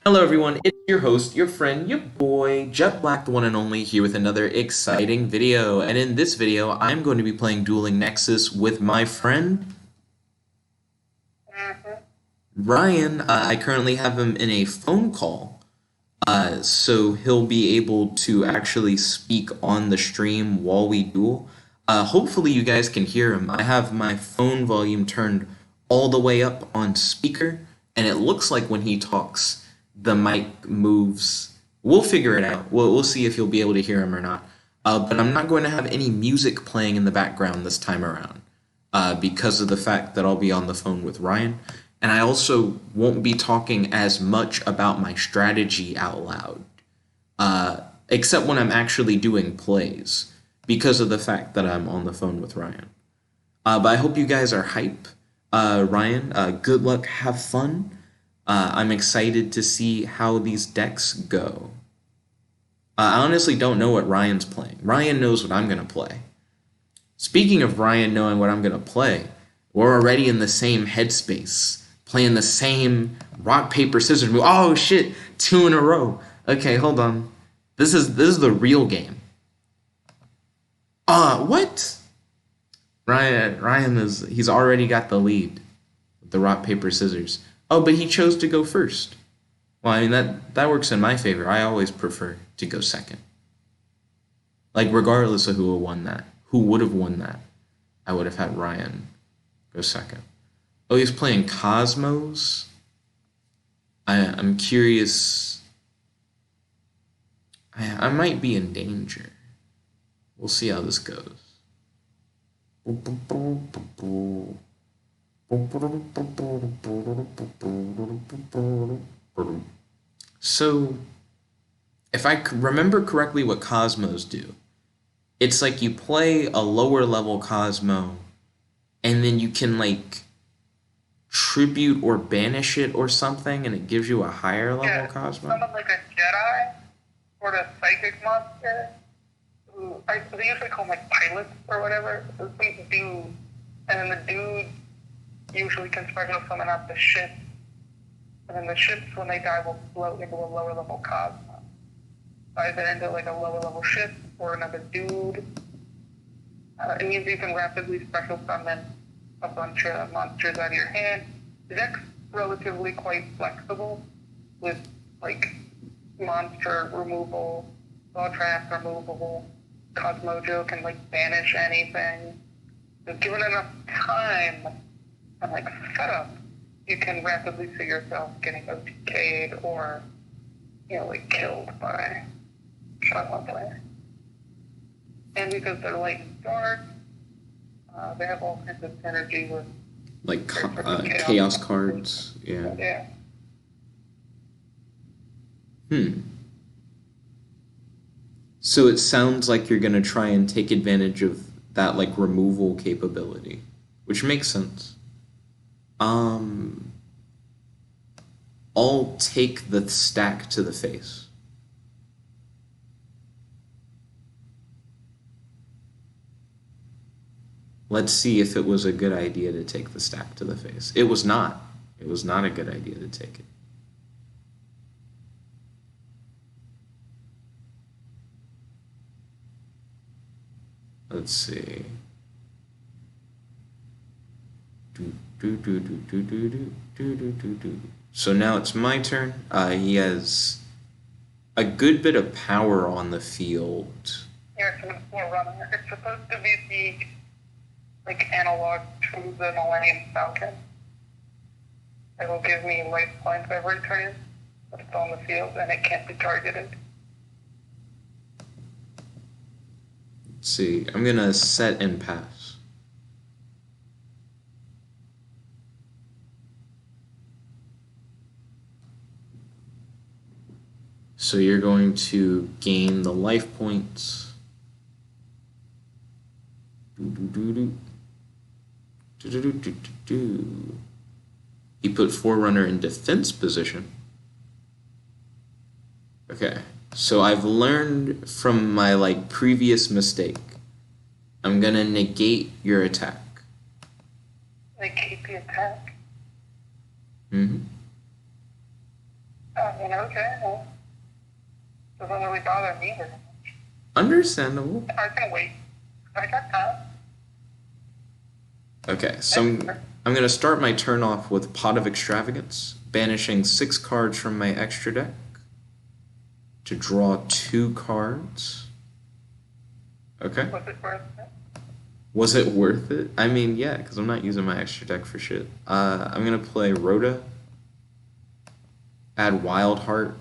Hello everyone, it's your host, your friend, your boy, Jet Black, the one and only, here with another exciting video. And in this video, I'm going to be playing Dueling Nexus with my friend, Mhm. Ryan. I currently have him in a phone call, so he'll be able to actually speak on the stream while we duel. Hopefully you guys can hear him. I have my phone volume turned all the way up on speaker, and it looks like when he talks, the mic moves. We'll figure it out. We'll see if you'll be able to hear him or not. But I'm not going to have any music playing in the background this time around because of the fact that I'll be on the phone with Ryan. And I also won't be talking as much about my strategy out loud, except when I'm actually doing plays, because of the fact that I'm on the phone with Ryan. But I hope you guys are hype. Ryan, good luck, have fun. I'm excited to see how these decks go. I honestly don't know what Ryan's playing. Ryan knows what I'm going to play. Speaking of Ryan knowing what I'm going to play, we're already in the same headspace, playing the same rock, paper, scissors move. Oh shit, two in a row. Okay, hold on. This is the real game. What? Ryan he's already got the lead with the rock, paper, scissors. Oh, but he chose to go first. Well, I mean that works in my favor. I always prefer to go second. Like regardless of who would have won that, I would have had Ryan go second. Oh, he's playing Kozmos. I'm curious. I might be in danger. We'll see how this goes. So, if I remember correctly what Cosmos do, it's like you play a lower level Cosmo, and then you can like tribute or banish it or something, and it gives you a higher level Yeah, Cosmo. summon like a Jedi or a psychic monster who they usually call them like pilots or whatever. It's these dudes, and then the dude usually can special summon out the ship, and then the ships when they die will float into a lower level cosmos, either into like a lower level ship or another dude. It means you can rapidly special summon a bunch of monsters out of your hand. The deck's relatively quite flexible with like monster removal, saw trap removable. Cosmojo can like banish anything. So given enough time and like setup, you can rapidly see yourself getting OTK'd or like killed by one player. And because they're light and dark, they have all kinds of synergy with Like chaos. chaos cards. Yeah. Yeah. Hmm. So it sounds like you're gonna try and take advantage of that like removal capability, which makes sense. Um, I'll take the stack to the face. Let's see if it was a good idea to take the stack to the face. It was not. It was not a good idea to take it. Let's see. So now it's my turn. He has a good bit of power on the field. Yeah, it's a Forerunner. It's supposed to be the like analog to the Millennium Falcon. It will give me life points every turn, but it's on the field and it can't be targeted. Let's see. I'm gonna set and pass. So you're going to gain the life points. He put Forerunner in defense position. Okay, so I've learned from my like previous mistake. I'm gonna negate your attack. They keep the attack. Mm-hmm. Okay, well, doesn't really bother me very much. Understandable. I can wait. I got time. Okay, so I'm going to start my turn off with Pot of Extravagance, banishing 6 cards from my extra deck to draw 2 cards. Okay. Was it worth it? Was it worth it? I mean, yeah, because I'm not using my extra deck for shit. I'm going to play Rhoda, add Wildheart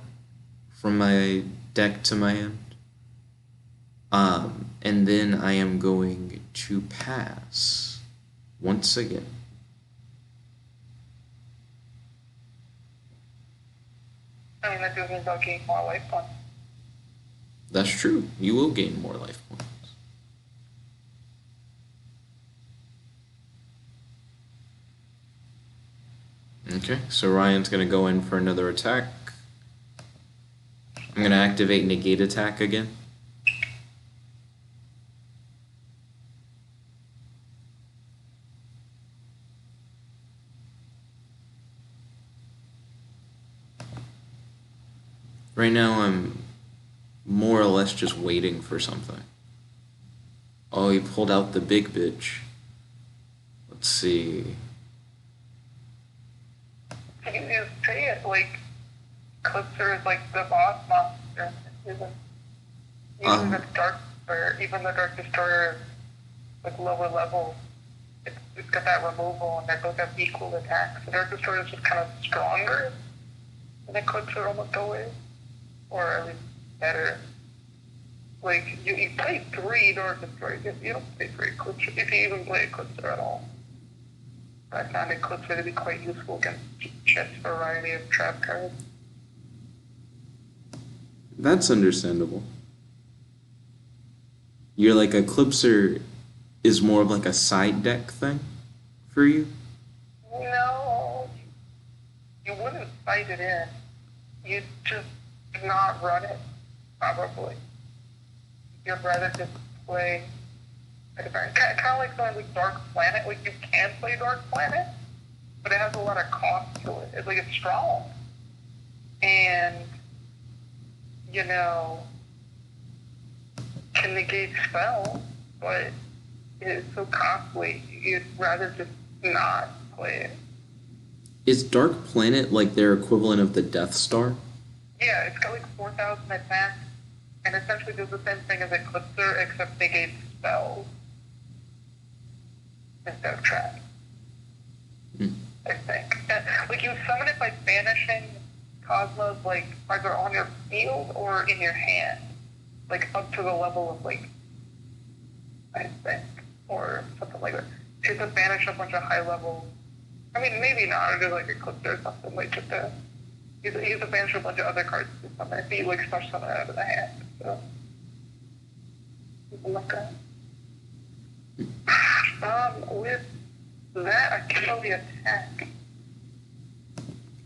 from my deck to my hand. And then I am going to pass once again. I mean, that just means I'll gain more life points. That's true. You will gain more life points. Okay, so Ryan's going to go in for another attack. I'm going to activate Negate Attack again. Right now I'm more or less just waiting for something. Oh, he pulled out the big bitch. Let's see. You just say it like Clipser is like the boss monster. Even the Dark Destroyer, even the Dark Destroyer is like lower level. It's got that removal and they both have equal attacks. The Dark Destroyer is just kind of stronger than Clipser almost always. Or at least better. Like, you play 3 Dark Destroyers. You don't play 3 Clipser, if you even play Clipser at all. I found Clipser to be quite useful against just a variety of trap cards. That's understandable. You're like Eclipser is more of like a side deck thing for you? No, you wouldn't fight it in. You'd just not run it, probably. You'd rather just play a different, kind of like something like Dark Planet. Like, you can play Dark Planet, but it has a lot of cost to it. It's like, it's strong. And, you know, can negate spells, but it's so costly, you'd rather just not play it. Is Dark Planet like their equivalent of the Death Star? Yeah, it's got like 4,000 attack, and essentially does the same thing as Eclipser, except negates spells instead of traps. I think. Like, you summon it by banishing Kozmos, like, either on your field or in your hand. Like, up to the level of, like, I think, or something like that. So you have to banish a bunch of high level, I mean, maybe not, or just like Eclipse or something, like, just to, you have to banish a bunch of other cards to summon it, but you, like, special summon it out of the hand, so. Something like that. With that, I can only attack.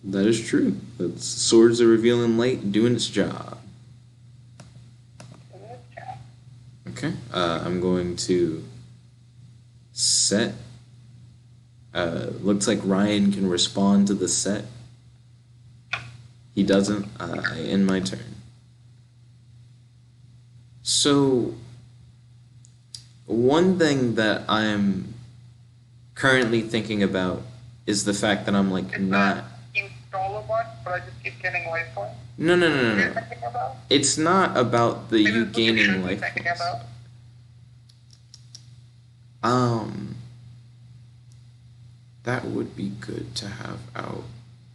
That is true. That's Swords of Revealing Light doing its job. Okay, I'm going to set. Looks like Ryan can respond to the set. He doesn't. I end my turn. So, one thing that I'm currently thinking about is the fact that I'm like not. You stall a bunch, but I just keep getting life points. No. What are you thinking about? It's not about the you gaining life thinking points. about. That would be good to have out.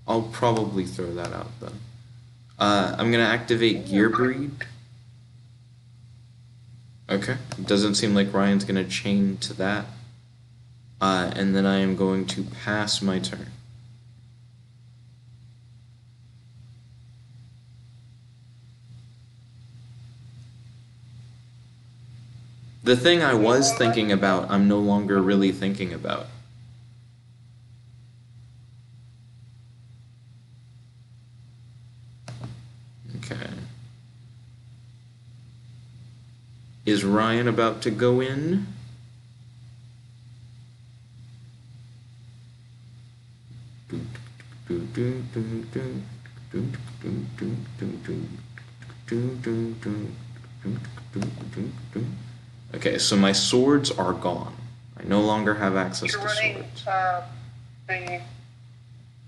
I'll probably throw that out then. I'm gonna activate Gear Breed. Okay, it doesn't seem like Ryan's gonna chain to that. And then I am going to pass my turn. The thing I was thinking about, I'm no longer really thinking about. Okay. Is Ryan about to go in? Okay, so my swords are gone. I no longer have access You're to running swords. Is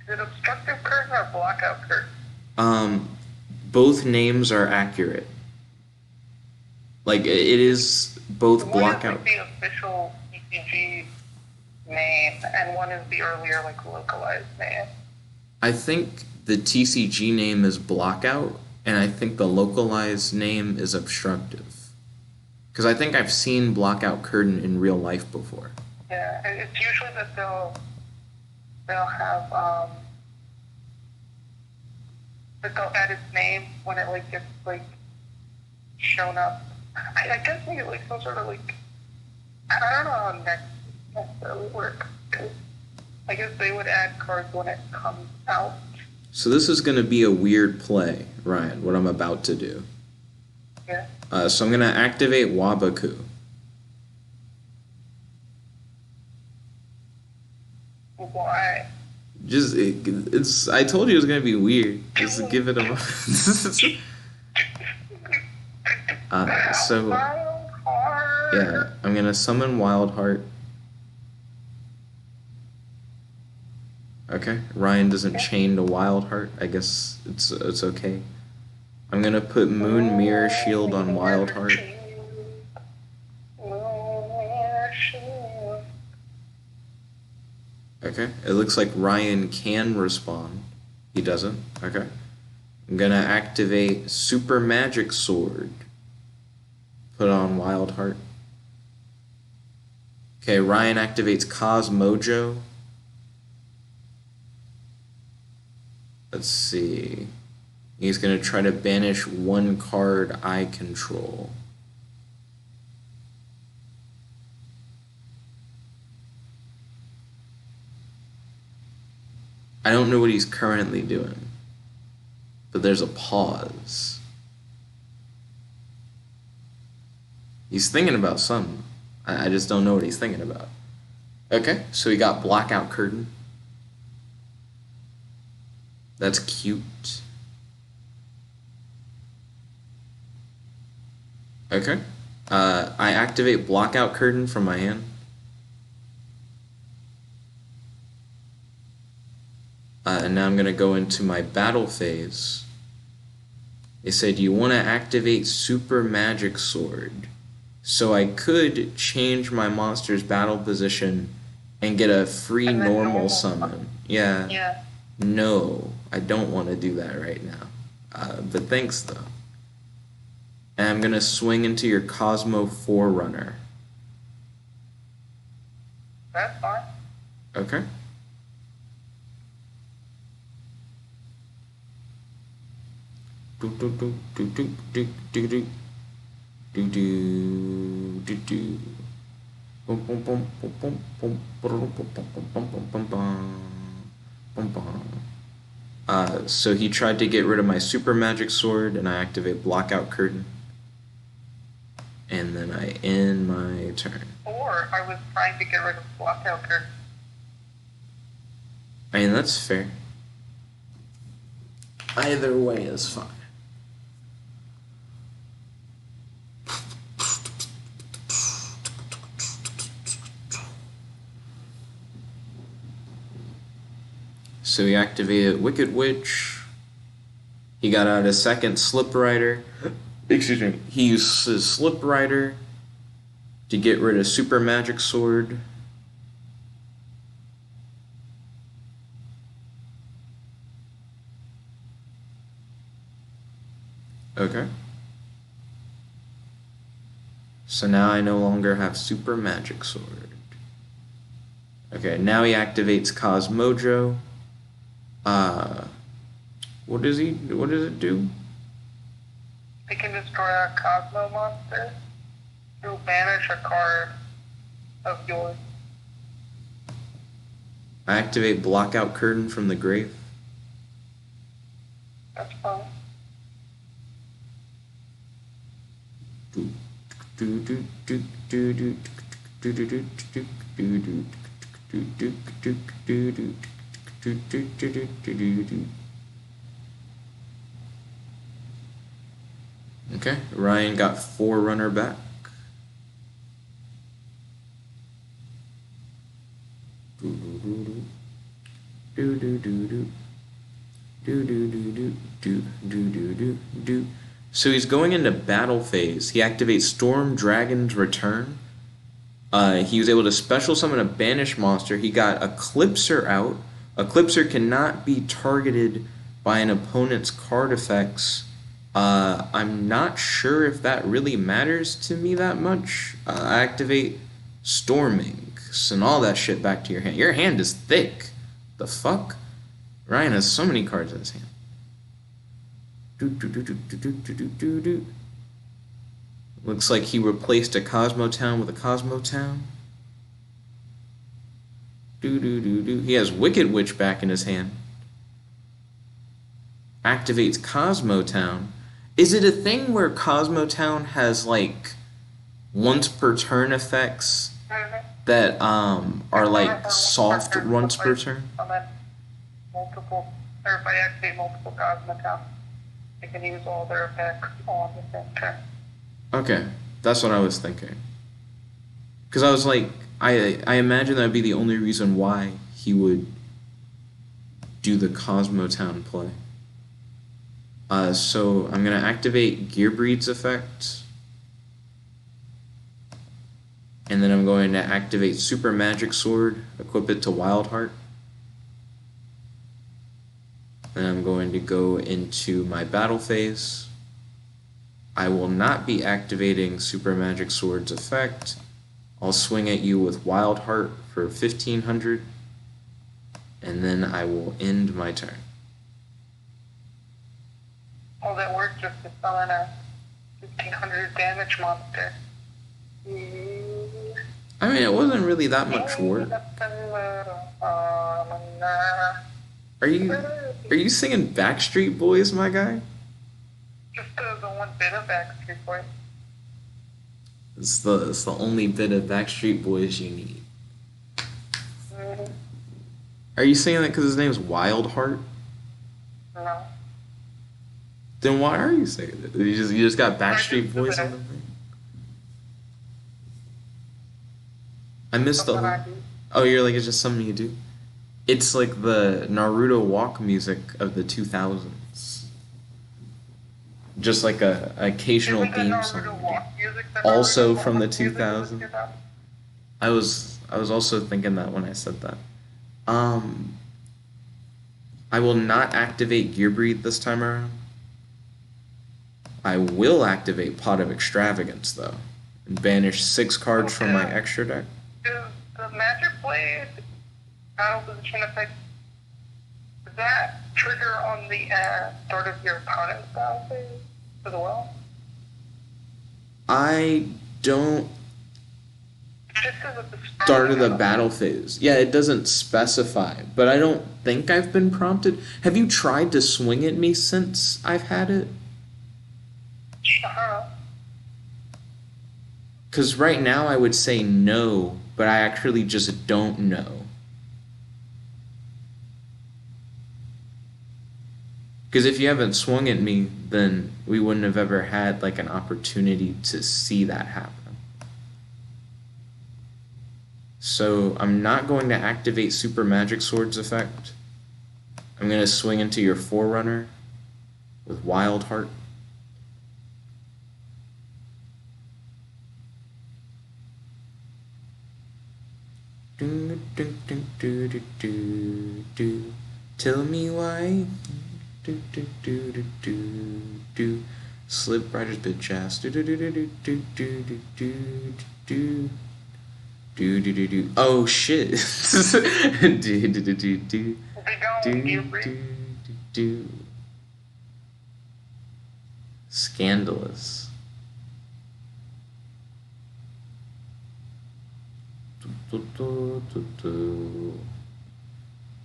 it obstructive curtain or blockout curtain? Both names are accurate. Like it is both One is blockout. like the official ECG name, and one is the earlier like localized name. I think the TCG name is blockout, and I think the localized name is obstructive. Because I think I've seen blockout curtain in real life before. Yeah, and it's usually that they'll have that they'll add its name when it like gets like shown up. I guess maybe like some sort of like I don't know how nexus necessarily work. I guess they would add cards when it comes out. So this is going to be a weird play, Ryan, what I'm about to do. Yeah. So I'm going to activate Wabaku. Why? It's. I told you it was going to be weird. Just give it a. So yeah, I'm going to summon Wildheart. Okay, Ryan doesn't chain to Wildheart. I guess it's okay. I'm gonna put Moon Mirror Shield on Wildheart. Okay, it looks like Ryan can respond. He doesn't. Okay. I'm gonna activate Super Magic Sword. Put on Wildheart. Okay, Ryan activates Kozmojo. Let's see. He's going to try to banish one card I control. I don't know what he's currently doing, but there's a pause. He's thinking about something. I just don't know what he's thinking about. Okay, so he got Blackout Curtain. That's cute. Okay. I activate Blockout Curtain from my hand. And now I'm going to go into my battle phase. They said you want to activate Super Magic Sword. So I could change my monster's battle position and get a free normal summon. Yeah. No, I don't want to do that right now. But thanks, though. And I'm going to swing into your Kozmo Forerunner. That's fine. Okay. So he tried to get rid of my Super Magic Sword, and I activate Blockout Curtain. And then I end my turn. Or I was trying to get rid of Blockout Curtain. I mean, that's fair. Either way is fine. So he activated Wicked Witch. He got out a second Slip Rider. Excuse me. He used his Slip Rider to get rid of Super Magic Sword. Okay. So now I no longer have Super Magic Sword. Okay, now he activates Kozmojo. What does it do? It can destroy a Kozmo monster to banish a card of yours. I activate Blockout Curtain from the grave. That's fine. Okay, Ryan got Forerunner back. Do do do do do do do do do do do do do do do do. So he's going into battle phase. He activates Storm Dragon's Return. He was able to special summon a banished monster. He got Eclipser out. Eclipser cannot be targeted by an opponent's card effects. I'm not sure if that really matters to me that much. Activate Storming. Send all that shit back to your hand. Your hand is thick. The fuck? Ryan has so many cards in his hand. Do do do do do do do do do. Looks like he replaced a Kozmo Town with a Kozmo Town. Do do do do. He has Wicked Witch back in his hand. Activates Kozmo Town. Is it a thing where Kozmo Town has like once per turn effects that are like soft once per turn? Multiple, or if I activate multiple Kozmo Towns, I can use all their effects on the same turn. Okay, that's what I was thinking. Because I was like, I imagine that would be the only reason why he would do the Kozmo Town play. So I'm going to activate Gearbreed's effect. And then I'm going to activate Super Magic Sword, equip it to Wildheart. Then I'm going to go into my battle phase. I will not be activating Super Magic Sword's effect. I'll swing at you with Wildheart for 1500, and then I will end my turn. Well, that worked just to summon a 1500 damage monster. I mean, it wasn't really that much work. Are you singing Backstreet Boys, my guy? Just the one bit of Backstreet Boys. It's the only bit of Backstreet Boys you need. Are you singing that because his name's Wildheart? No. Then why are you singing it? You just got Backstreet Boys on the thing? I missed the whole... Oh, you're like, it's just something you do? It's like the Naruto walk music of the 2000s. Just like a occasional theme song. Also from the 2000s. I was also thinking that when I said that. I will not activate Gearbreed this time around. I will activate Pot of Extravagance though, and banish 6 cards from my extra deck. Is the Magic Blade battle position effect, does that trigger on the start of your opponent's battle phase as well? I don't Just says at the start of the battle phase. Yeah, it doesn't specify, but I don't think I've been prompted. Have you tried to swing at me since I've had it? Because right now I would say no, but I actually just don't know. Because if you haven't swung at me, then we wouldn't have ever had like an opportunity to see that happen. So I'm not going to activate Super Magic Sword's effect. I'm going to swing into your Forerunner with Wildheart. Do, do, do, do, do, do, do. Tell me why. Do, do, do, do, do, do. Slip Rider's bitch ass. Do, do, do, do, do, do, do, do, do, do. Do, do, do, do. Oh shit. Do, do, do, do, do. Do, do, do, do. Scandalous.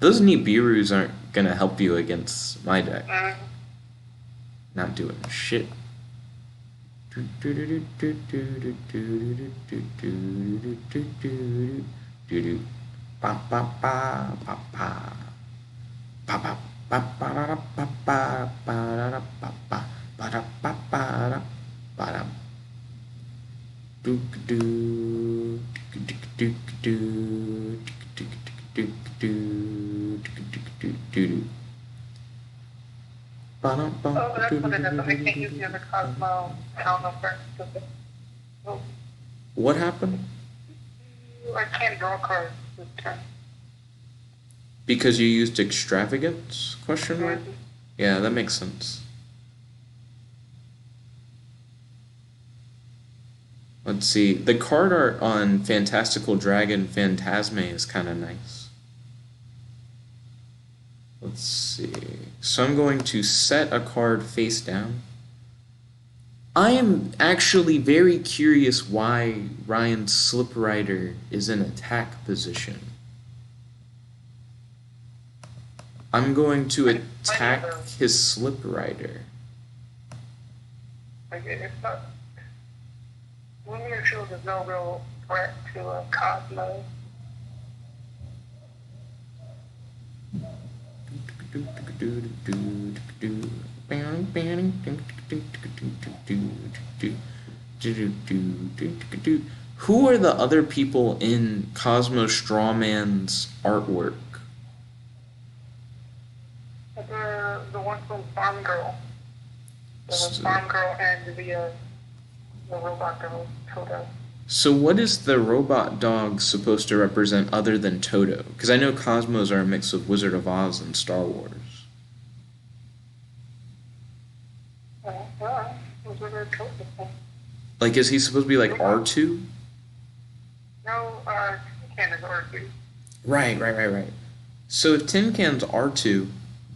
Those Nibiru's aren't gonna help you against my deck. Not doing shit. Ba-dum. Dook-doo. Dook-doo. Dook-doo. Oh, that's what it is. I can't use the other Kozmo. I don't know for oh, What happened? I can't draw cards this turn. Because you used extravagance? Question mark? Yeah, that makes sense. Let's see. The card art on Fantastical Dragon Phantasme is kind of nice. Let's see. So I'm going to set a card face down. I am actually very curious why Ryan's Slip Rider is in attack position. I'm going to attack his Slip Rider. Okay, it's not. Lunar Shield is no real threat to Kozmo. Who are the other people in Kozmo Strawman's artwork? The one from Farm Girl. The Farm Girl and the robot girl, Toto. So what is the robot dog supposed to represent other than Toto? Because I know Cosmos are a mix of Wizard of Oz and Star Wars. Like, is he supposed to be like R2? No, Tin Can is R2. Right. So if Tin Can's R2,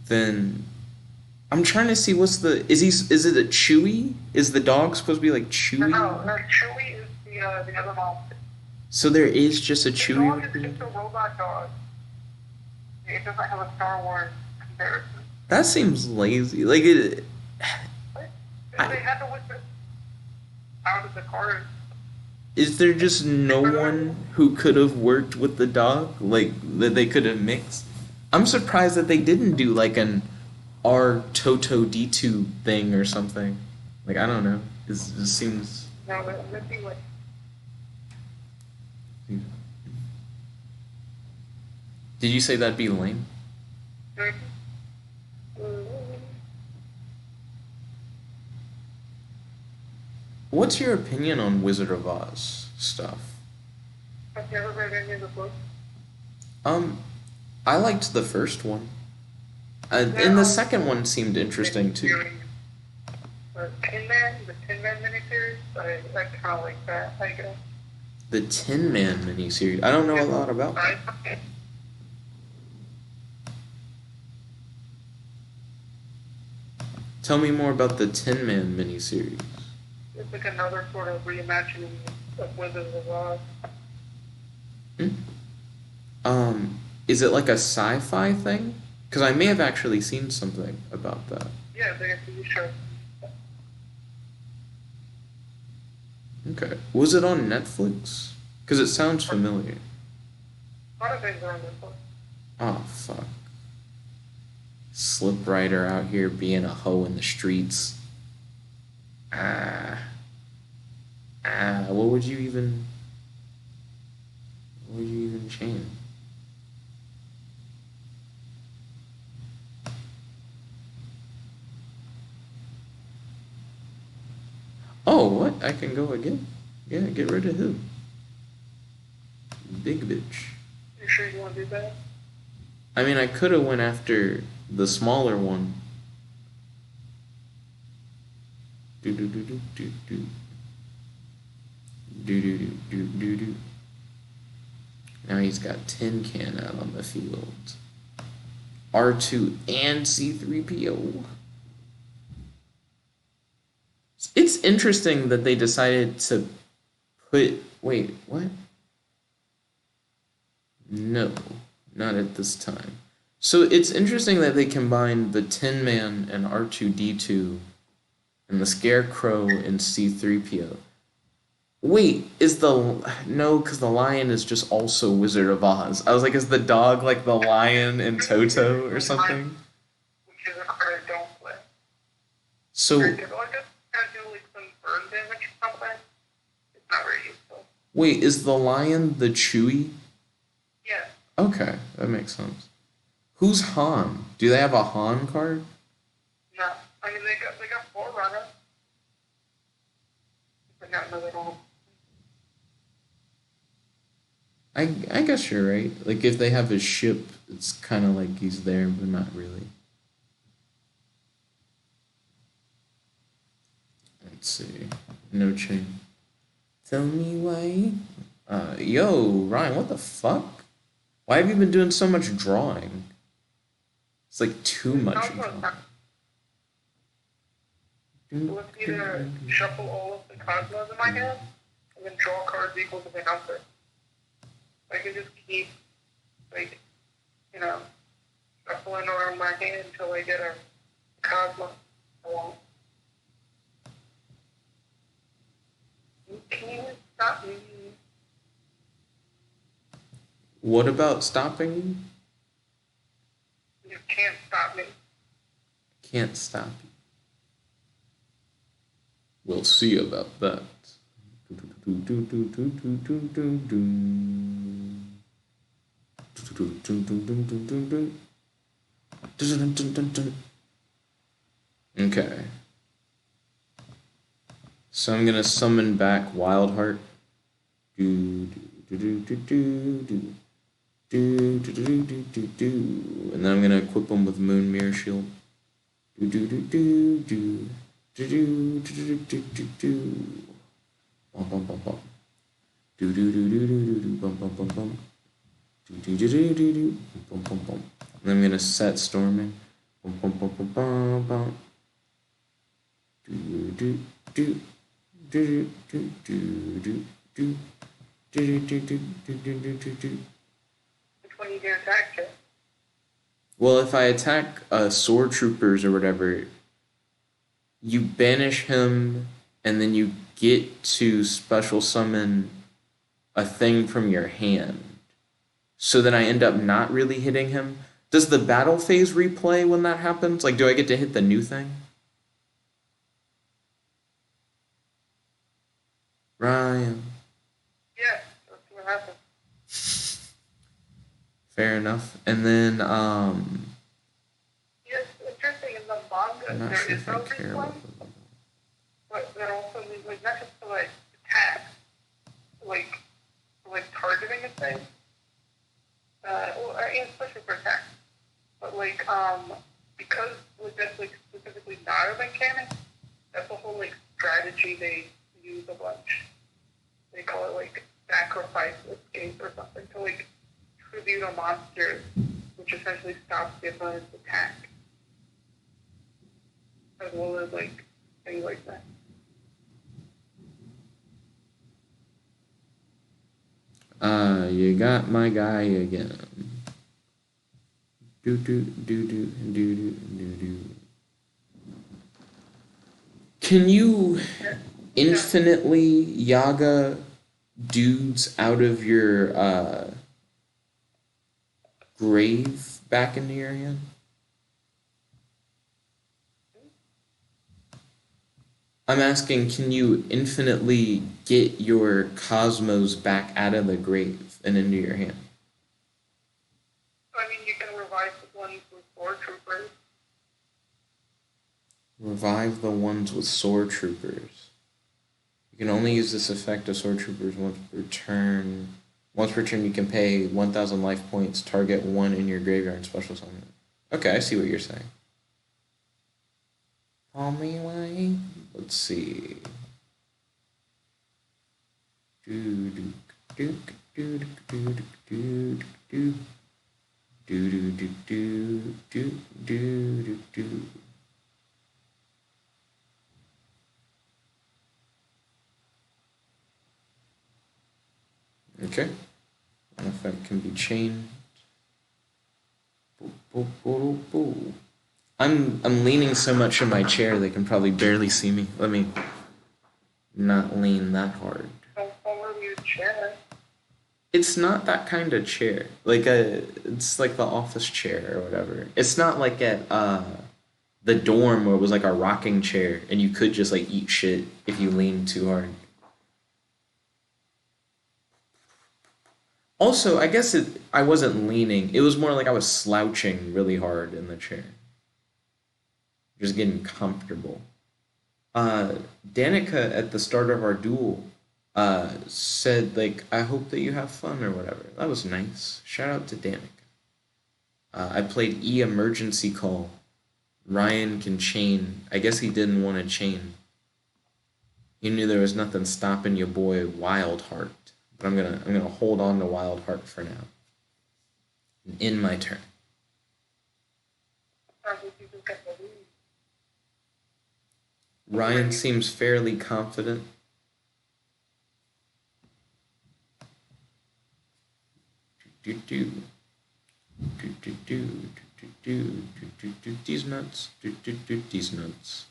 then I'm trying to see what's the is it a Chewie? Is the dog supposed to be like Chewie? No, Chewie is the other monster. So there is just a Chewie. The dog is just a robot dog. It doesn't have a Star Wars comparison. That seems lazy. Like it. They had to whip it out of the card. Is there just no one who could have worked with the dog? Like, that they could have mixed? I'm surprised that they didn't do, like, an R-Toto D2 thing or something. Like, I don't know. It seems... No, that'd be like... Did you say that'd be lame? What's your opinion on Wizard of Oz stuff? I've never read any of the books. I liked the first one. And the second one seemed interesting too. The Tin Man miniseries, I kind of like that, I guess. The Tin Man miniseries. I don't know a lot about that. Tell me more about the Tin Man miniseries. It's like another sort of reimagining of Wizard of Oz. Is it like a sci-fi thing? Because I may have actually seen something about that. Yeah, they have TV show. Okay. Was it on Netflix? Because it sounds familiar. A lot of things are on Netflix. Oh, fuck. Slip Rider out here being a hoe in the streets. What would you even change? Oh, what? I can go again? Yeah, get rid of who? Big bitch. You sure you want to do that? I mean, I could have went after the smaller one. Now he's got Tin Can out on the field. R2 and C3PO. It's interesting that they decided to put... Wait, what? No, not at this time. So it's interesting that they combined the Tin Man and R2-D2 and the Scarecrow and C3PO. Wait, is the... No, because the lion is just also Wizard of Oz. I was like, is the dog like the lion in Toto or something? Which is a card I don't play. So... I just kind of do like some burn Wait, is the lion the Chewy? Yeah. Okay, that makes sense. Who's Han? Do they have a Han card? No. I mean, they got Forerunner, but not another one. I guess you're right. Like if they have his ship, it's kind of like he's there, but not really. Let's see. No chain. Tell me why. Yo, Ryan, what the fuck? Why have you been doing so much drawing? It's like too much drawing. Let's either shuffle all of the Kozmos in my hand, and then draw cards equal to the number. I can just keep, like, shuffling around my hand until I get a Kozmo I want. You can't stop me. What about stopping? You can't stop me. Can't stop you. We'll see about that. Okay. So I'm gonna summon back Wildheart. And then I'm gonna equip him with Moon Mirror Shield. And I'm gonna set Storming. Which one you gonna attack to? Well, if I attack sword troopers or whatever, you banish him, and then you get to special summon a thing from your hand. So then I end up not really hitting him. Does the battle phase replay when that happens? Like, do I get to hit the new thing? Ryan. Yeah, that's what happens. Fair enough. And then, Yes, interesting in the manga, I'm not there sure is if no I care replay, about but there also means, like, not just to, like, attack, like targeting a thing, especially for attack, but, like, because, like, that's, like, specifically not a mechanic, that's a whole, like, strategy they use a bunch. They call it, like, sacrifice escape or something, to, like, tribute a monster, which essentially stops the opponent's attack, as well as, like, things like that. You got my guy again. Do do do do do do do do. Can you infinitely Yaga dudes out of your grave back into your hand? I'm asking, can you infinitely get your Cosmos back out of the grave and into your hand? I mean, you can revive the ones with sword troopers. Revive the ones with sword troopers. You can only use this effect of sword troopers once per turn. Once per turn, you can pay 1,000 life points, target one in your graveyard, and special summon it. Okay, I see what you're saying. Call me away. Let's see. Do do do do do do do do do do do do do do do. Okay. An effect can be chained. I'm leaning so much in my chair they can probably barely see me. Let me not lean that hard. Don't fall over your chair. It's not that kind of chair. It's like the office chair or whatever. It's not like at the dorm where it was like a rocking chair and you could just like eat shit if you leaned too hard. Also, I guess I wasn't leaning. It was more like I was slouching really hard in the chair, just getting comfortable. Uh, Danica at the start of our duel said like, "I hope that you have fun" or whatever. That was nice. Shout out to Danica. I played emergency call. Ryan can chain. I guess he didn't want to chain. He knew there was nothing stopping your boy Wildheart. But I'm gonna hold on to Wildheart for now. In my turn. Ryan seems fairly confident. Do do do do do do do do do these nuts. Do do do these nuts.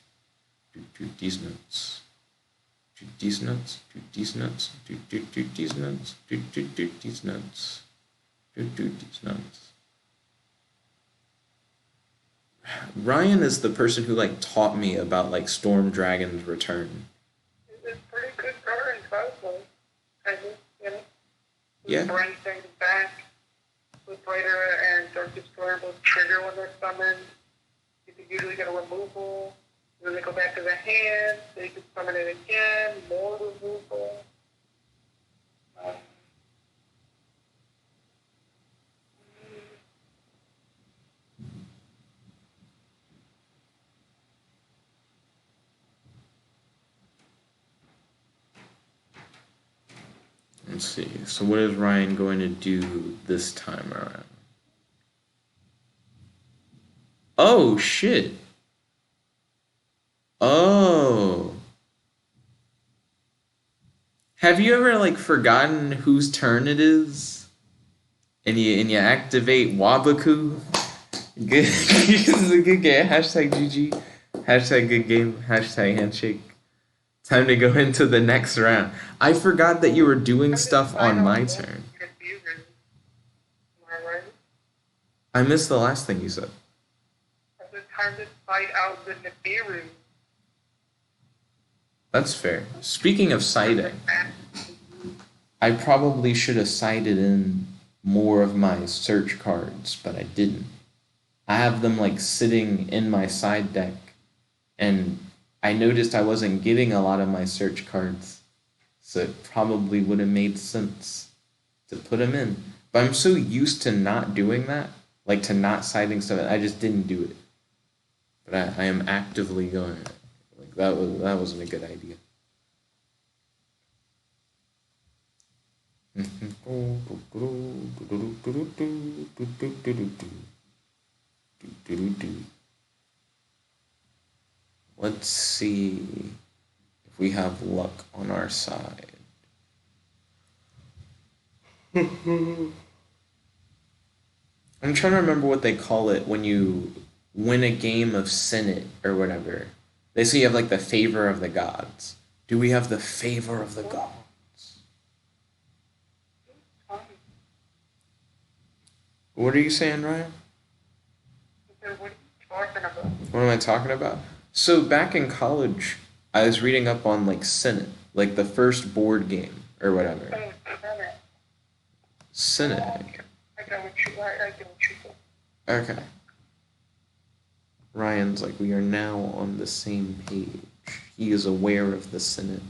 Do do these nuts. Do these nuts. Do these nuts. Do do do these nuts. Do do do these nuts. Do do these nuts. Ryan is the person who like taught me about like Storm Dragon's Return. It's pretty good card in Kozmo. Kind of, you know. Yeah. Bring things back. With Brighter and Dark Destroyer both trigger when they're summoned. You can usually get a removal. Then they go back to the hand. So you can summon it again. More removal. Let's see. So what is Ryan going to do this time around? Oh shit. Oh. Have you ever like forgotten whose turn it is? And you activate Wabaku? Good. This is a good game. Hashtag GG. Hashtag good game. Hashtag handshake. Time to go into the next round. I forgot that you were doing stuff on my turn. I missed the last thing you said. It's time to fight out the Nibiru. That's fair. Speaking of siding, I probably should have sided in more of my search cards, but I didn't. I have them like sitting in my side deck, and I noticed I wasn't getting a lot of my search cards, so it probably would have made sense to put them in. But I'm so used to not doing that, like to not siding stuff, I just didn't do it. But I am actively going. Like that wasn't a good idea. Let's see if we have luck on our side. I'm trying to remember what they call it when you win a game of Senate or whatever. They say you have like the favor of the gods. Do we have the favor of the gods? What are you saying, Ryan? What am I talking about? So back in college, I was reading up on like Senate, like the first board game or whatever. Senate. I get what you said. Okay. Ryan's like, we are now on the same page. He is aware of the Senate.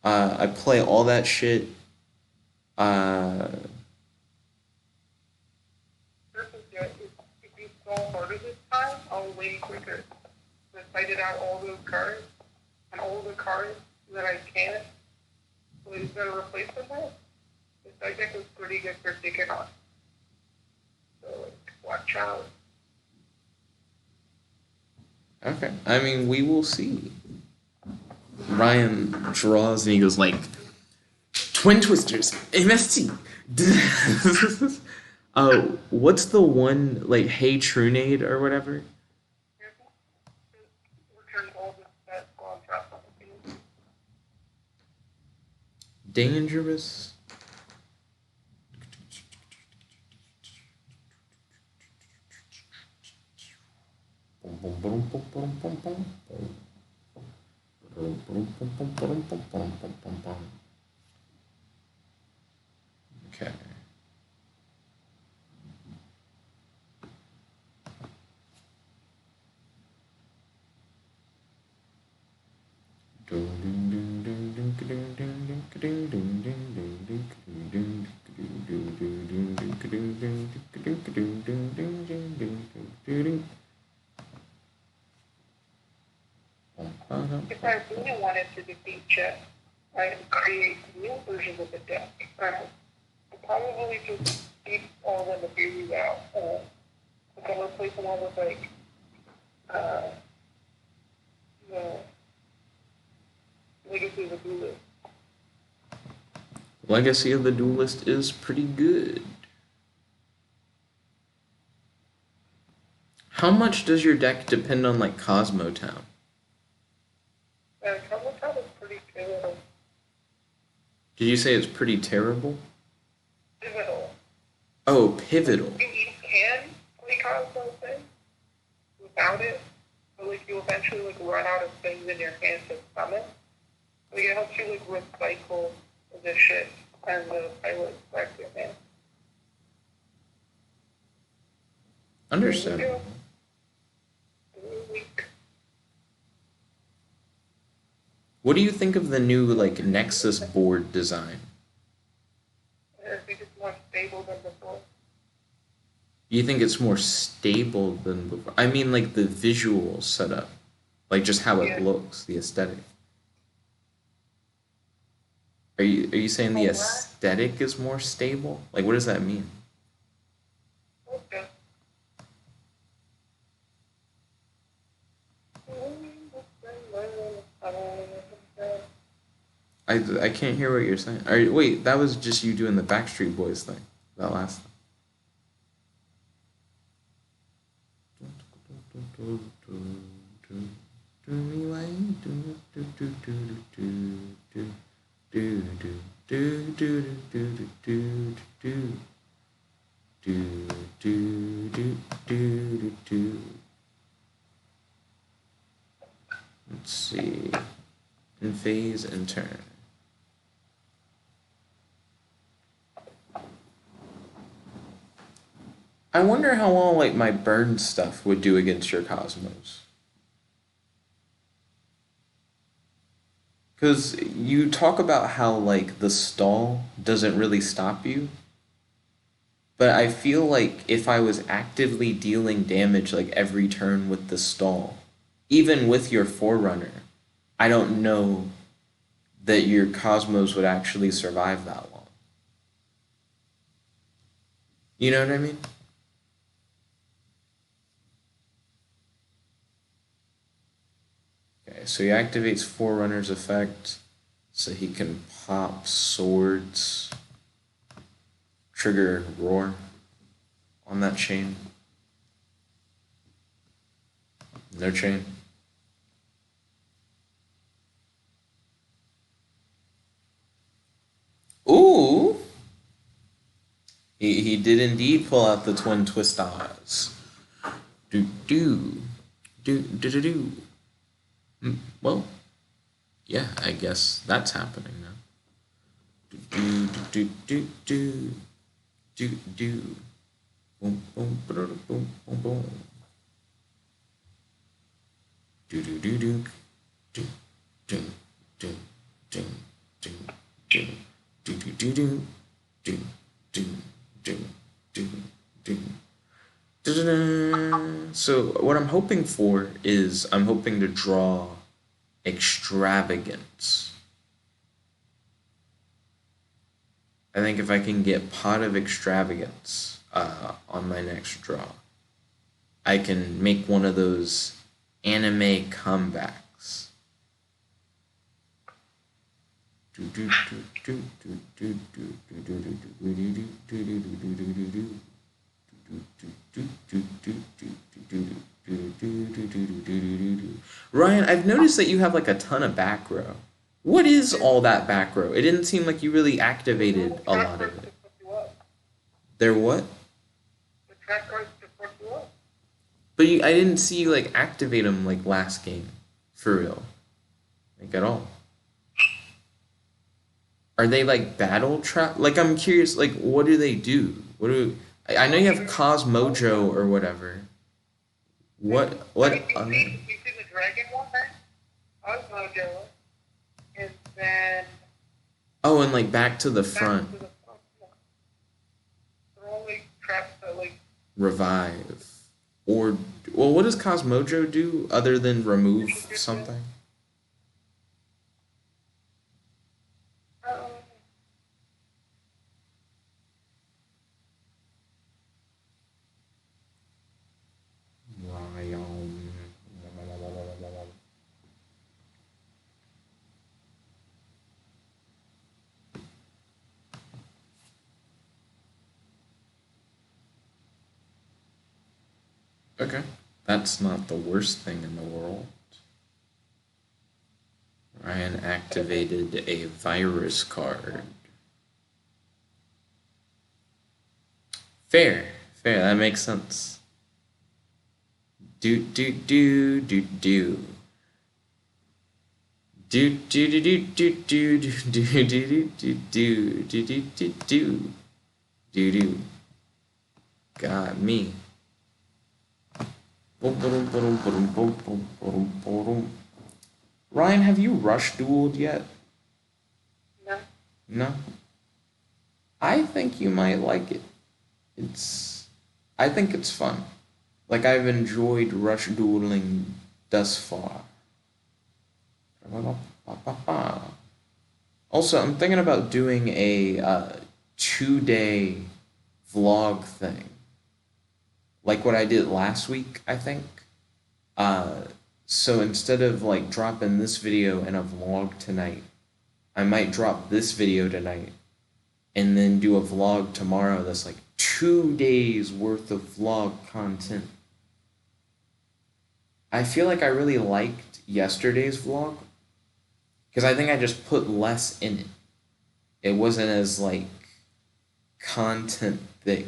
I play all that shit. If you go harder this time, I'll win quicker. I cited out all those cards, and all the cards that I can. So you gotta replace them with. This I think is pretty good for taking on. So like, watch out. Okay. I mean, we will see. Ryan draws and he goes like, Twin Twisters, MST. What's the one like Hey Trunade or whatever? Return all the sets while drop on the field. Dangerous. Okay. If I really wanted to defeat Jet, I'd create new versions of the deck. I'd probably just keep all the theories out. I can replace them all with like, uh, you know, Legacy of the Duelist. Legacy of the Duelist is pretty good. How much does your deck depend on like Kozmo Town? Kozmo Town is pretty pivotal. Did you say it's pretty terrible? Pivotal. Oh, pivotal. You can play Kozmo thing without it, but like you eventually like run out of things in your hand to summon. Like it helps you like recycle the shit and the pilot back to your hand. Understandable. What do you think of the new like Nexus board design? I think it's more stable than before. You think it's more stable than before? I mean, like the visual setup, like just how it looks, the aesthetic. Are you saying the aesthetic is more stable? Like, what does that mean? Okay. I can't hear what you're saying. Wait, that was just you doing the Backstreet Boys thing. That last Let's see. In phase and turn. I wonder how well like my burn stuff would do against your Cosmos. Because you talk about how like the stall doesn't really stop you, but I feel like if I was actively dealing damage like every turn with the stall, even with your Forerunner, I don't know that your Cosmos would actually survive that long. You know what I mean? Okay, so he activates Forerunner's effect, so he can pop swords, trigger roar on that chain. No chain. Ooh! He did indeed pull out the twin twist eyes. Do do do do do do. Well, yeah, I guess that's happening now. Do do do do do do do. Boom boom boom boom boom boom. Do do do do do do do do do do do do do do do do do do. So what I'm hoping for is I'm hoping to draw Extravagance. I think if I can get Pot of Extravagance on my next draw, I can make one of those anime comebacks. Ryan, I've noticed that you have like a ton of back row. What is all that back row? It didn't seem like you really activated a lot of it. They're what? The track cards to fuck you up. But I didn't see you like activate them like last game, for real. Like at all. Are they like battle trap? Like I'm curious. Like what do they do? What do I know you have Cosmojo or whatever. What I mean, what you other? see, you see the dragon one, right? Kozmo, and then Oh, and like back to the back front. to the front. They're all like traps that like Revive. Or well, what does Cosmojo do other than remove usually get this. something? Um, Okay. That's not the worst thing in the world. Ryan activated a virus card. Fair. Fair, that makes sense. Do do do do do. Do do do do do do do do do do do do do do do do do. Got me. Ryan, have you rush dueled yet? no. No. I think you might like it. It's I think it's fun. Like I've enjoyed rush dueling thus far. Also, I'm thinking about doing a 2 day vlog thing, like what I did last week, I think. Uh, so instead of like dropping this video and a vlog tonight, I might drop this video tonight and then do a vlog tomorrow that's like 2 days worth of vlog content. I feel like I really liked yesterday's vlog because I think I just put less in it. It wasn't as like content thick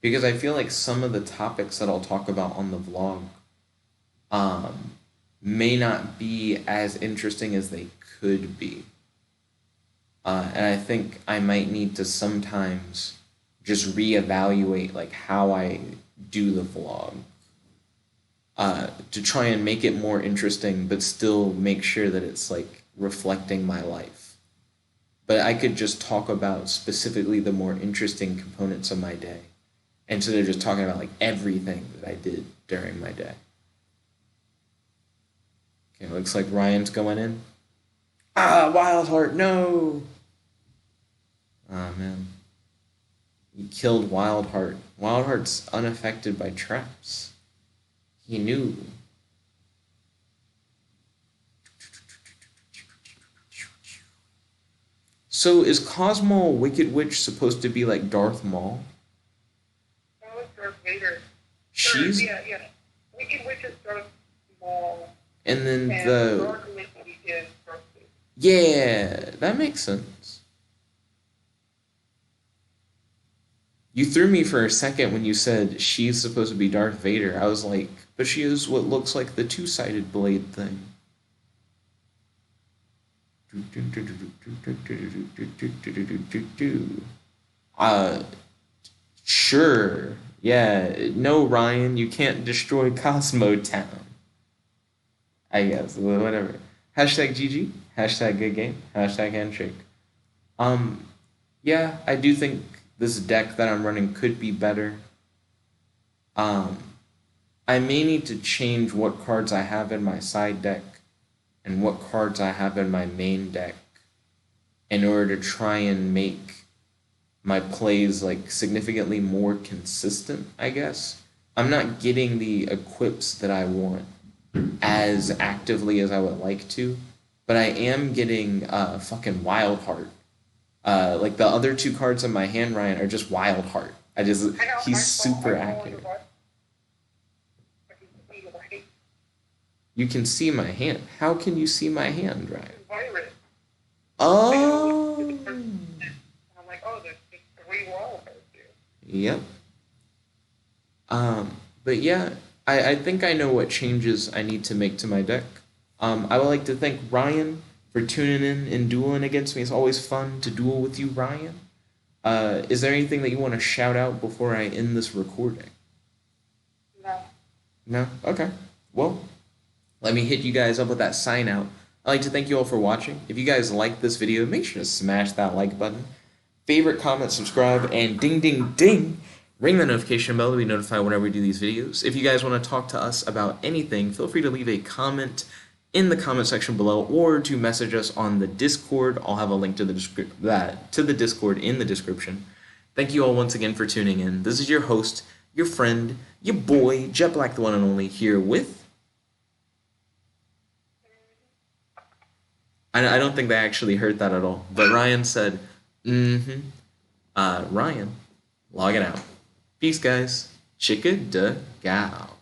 because I feel like some of the topics that I'll talk about on the vlog um, may not be as interesting as they could be. And I think I might need to sometimes just reevaluate like how I do the vlog to try and make it more interesting, but still make sure that it's like reflecting my life. But I could just talk about specifically the more interesting components of my day instead of just talking about like everything that I did during my day. Okay, looks like Ryan's going in. Ah, Wildheart, no! Ah, man. He killed Wildheart. Wildheart's unaffected by traps. He knew. So is Cosmo Wicked Witch supposed to be like Darth Maul? That was Darth Vader. She's Yeah. Wicked Witch is Darth Maul, and then and the Dark Lady is Darth Vader. yeah, that makes sense. You threw me for a second when you said she's supposed to be Darth Vader. I was like, but she is what looks like the two-sided blade thing. Uh, sure. Yeah, no, Ryan, you can't destroy Cosmo Town. I guess, whatever. Hashtag GG, hashtag good game, hashtag handshake. Um, yeah, I do think this deck that I'm running could be better. Um, I may need to change what cards I have in my side deck and what cards I have in my main deck in order to try and make my plays like significantly more consistent, I guess. I'm not getting the equips that I want as actively as I would like to, but I am getting fucking Wildheart. Like the other two cards in my hand, Ryan, are just Wildheart. I know, He's super I saw on the accurate. bot. I can see the light. You can see my hand. How can you see my hand, Ryan? Virus. Like, it only Oh, did the first and I'm like, oh, there's just 3 wildcards here. yep. But yeah, I think I know what changes I need to make to my deck. I would like to thank Ryan for tuning in and dueling against me. It's always fun to duel with you, Ryan. Is there anything that you want to shout out before I end this recording? No. No? Okay. Well, let me hit you guys up with that sign out. I'd like to thank you all for watching. If you guys liked this video, make sure to smash that like button. Favorite, comment, subscribe, and ding ding ding! Ring the notification bell to be notified whenever we do these videos. If you guys want to talk to us about anything, feel free to leave a comment in the comment section below or to message us on the Discord. I'll have a link to the Discord in the description. Thank you all once again for tuning in. This is your host, your friend, your boy, JetBlack the one and only, here with... I don't think they actually heard that at all, but Ryan said, Ryan, logging out. Peace, guys. Chicka da gal.